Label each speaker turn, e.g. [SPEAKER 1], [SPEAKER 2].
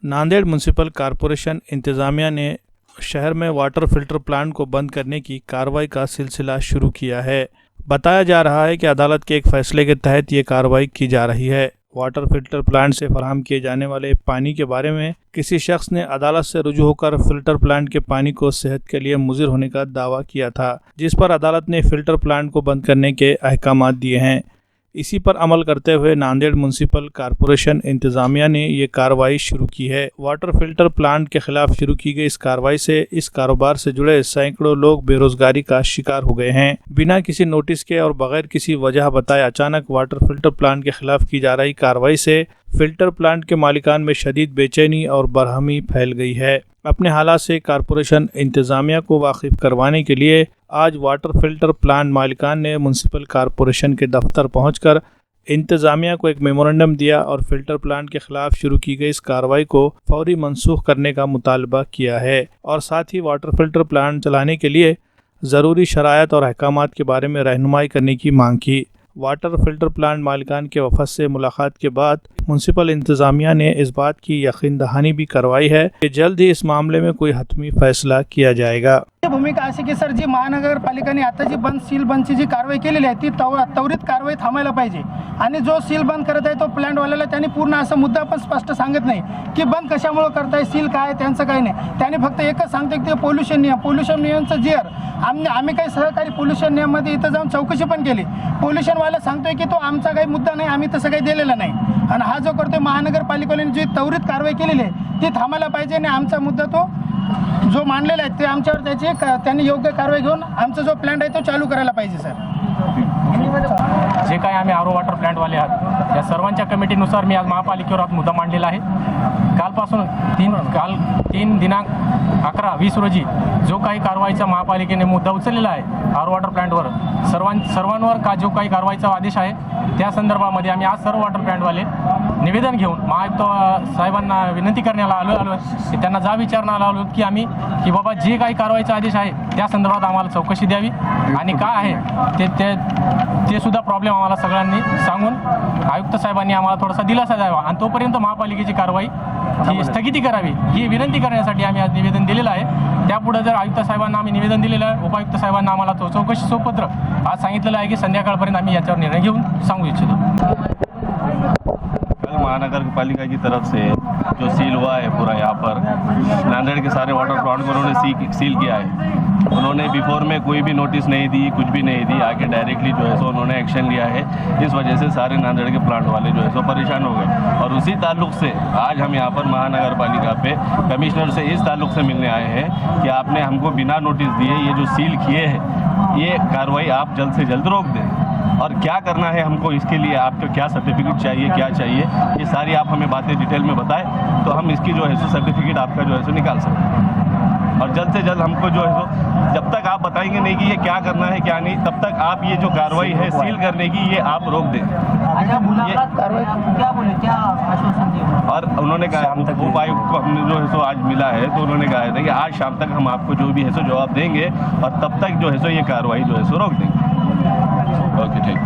[SPEAKER 1] Nanded municipal corporation इंतज़ामिया ने शहर में वाटर फिल्टर प्लांट को बंद करने की कार्रवाई का सिलसिला शुरू किया है। बताया जा रहा है कि अदालत के एक फैसले के तहत ये कार्रवाई की जा रही है। वाटर फिल्टर प्लांट से फराहम किए जाने वाले पानी के बारे में किसी शख्स ने अदालत से रुजू होकर फिल्टर प्लांट के पानी को सेहत के लिए मुज़िर होने का दावा किया था, जिस पर अदालत ने फिल्टर प्लांट को बंद करने के अहकाम दिए हैं। इसी पर अमल करते हुए नांदेड़ म्यूनिसिपल कॉरपोरेशन इंतज़ामिया ने ये कार्रवाई शुरू की है। वाटर फिल्टर प्लांट के खिलाफ शुरू की गई इस कार्रवाई से इस कारोबार से जुड़े सैकड़ों लोग बेरोजगारी का शिकार हो गए हैं। बिना किसी नोटिस के और बगैर किसी वजह बताए अचानक वाटर फिल्टर प्लांट के खिलाफ की जा रही कार्रवाई से फिल्टर प्लांट के मालिकान में शदीद बेचैनी और बरहमी फैल गई है। अपने हालात से कॉरपोरेशन इंतज़ामिया को वाकिफ करवाने के लिए आज वाटर फिल्टर प्लांट मालिकान ने म्यूनिसिपल कॉरपोरेशन के दफ्तर पहुंचकर इंतज़ामिया को एक मेमोरेंडम दिया और फिल्टर प्लांट के खिलाफ शुरू की गई इस कार्रवाई को फौरी मनसूख करने का मुतालबा किया है और साथ ही वाटर फिल्टर प्लांट चलाने के लिए ज़रूरी शराइत और अहकामात के बारे में रहनुमाई करने की मांग की। वाटर फिल्टर प्लांट मालिकान के वफद से मुलाकात के बाद म्यूनिसिपल इंतज़ामिया ने इस बात की यकीन दहानी भी करवाई है कि जल्द ही इस मामले में कोई हतमी फैसला किया जाएगा।
[SPEAKER 2] भूमिका अशी की सर, जी महानगरपालिकेने आता जी सील बंदची जी कारवाई केलेली आहे ती त्वरित कारवाई थांबायला पाहिजे आणि जो सील बंद करत आहे तो प्लांटवाल्याला त्यांनी पूर्ण असा मुद्दा पण स्पष्ट सांगत नाही की बंद कशामुळे करताय, सील काय त्यांचं काही नाही। त्यांनी फक्त एकच सांगते की पोल्युशन नियमचं जेर आम्ही काही सहकारी पोल्युशन नियममध्ये इथं जाऊन चौकशी पण केली। पोल्युशनवाला सांगतोय की तो आमचा काही मुद्दा नाही, आम्ही तसं काही दिलेलं नाही आणि हा जो करतोय महानगरपालिकेने जी त्वरित कारवाई केलेली आहे ती थांबायला पाहिजे आणि आमचा मुद्दा तो जो मांडलेला आहे ते आमच्यावर त्यांनी योग्य कारवाई घेऊन आमचा जो प्लांट आहे तो चालू करायला पाहिजे सर।
[SPEAKER 3] जे काही आम्ही आरो वाटर प्लांटवाले आहात या सर्वांच्या कमिटीनुसार मी आज महापालिकेवर आज मुद्दा मांडलेला आहे। कालपासून 3 दिनांक 11-20 रोजी जो काही कारवाईचा महापालिकेने मुद्दा उचललेला आहे आरो वाटर प्लांटवर सर्वांवर का जो काही कारवाईचा आदेश आहे त्या संदर्भामध्ये आम्ही आज सर्व वाटर प्लांटवाले निवेदन घेऊन महाआयुक्त साहेबांना विनंती करण्याला आलो की त्यांना जा विचारण्याला आलो की आम्ही की बाबा जे काही कारवाईचा आदेश आहे त्या संदर्भात आम्हाला चौकशी द्यावी आणि काय आहे ते सुद्धा प्रॉब्लेम आम्हाला सगळ्यांनी सांगून आयुक्त साहेबांनी आम्हाला थोडासा दिलासा द्यावा आणि तोपर्यंत महापालिकेची कारवाई ही स्थगिती करावी ही विनंती करण्यासाठी आम्ही आज निवेदन दिलेलं आहे। त्यापुढे जर आयुक्त साहेबांना आम्ही निवेदन दिलेलं आहे, उपायुक्त साहेबांना आम्हाला चौकशी सोपत्र आज सांगितलेलं आहे की संध्याकाळपर्यंत आम्ही याच्यावर निर्णय घेऊन सांगू इच्छितो।
[SPEAKER 4] महानगर पालिका की तरफ से जो सील हुआ है पूरा यहाँ पर नांदेड़ के सारे वाटर प्लांट को उन्होंने सील किया है। उन्होंने बिफोर में कोई भी नोटिस नहीं दी, कुछ भी नहीं दी, आके डायरेक्टली जो है सो उन्होंने एक्शन लिया है। इस वजह से सारे नांदेड़ के प्लांट वाले जो है सो परेशान हो गए और उसी ताल्लुक से आज हम यहाँ पर महानगर पालिका पे कमिश्नर से इस ताल्लुक से मिलने आए हैं कि आपने हमको बिना नोटिस दिए ये जो सील किए हैं ये कार्रवाई आप जल्द से जल्द रोक दें और क्या करना है हमको इसके लिए आपको क्या सर्टिफिकेट चाहिए, क्या चाहिए, ये सारी आप हमें बातें डिटेल में बताएं तो हम इसकी जो है सो सर्टिफिकेट आपका जो है सो निकाल सकते और जल्द से जल्द हमको जो है सो जब तक आप बताएंगे नहीं कि ये क्या करना है क्या नहीं तब तक आप ये जो कार्रवाई है सील करने की ये आप रोक दें। और उन्होंने कहा हम उपायुक्त को हमने जो है सो आज मिला है तो उन्होंने कहा था कि आज शाम तक हम आपको जो भी है सो जवाब देंगे और तब तक जो है सो ये कार्रवाई जो है सो रोक देंगे। ओके, ठीक।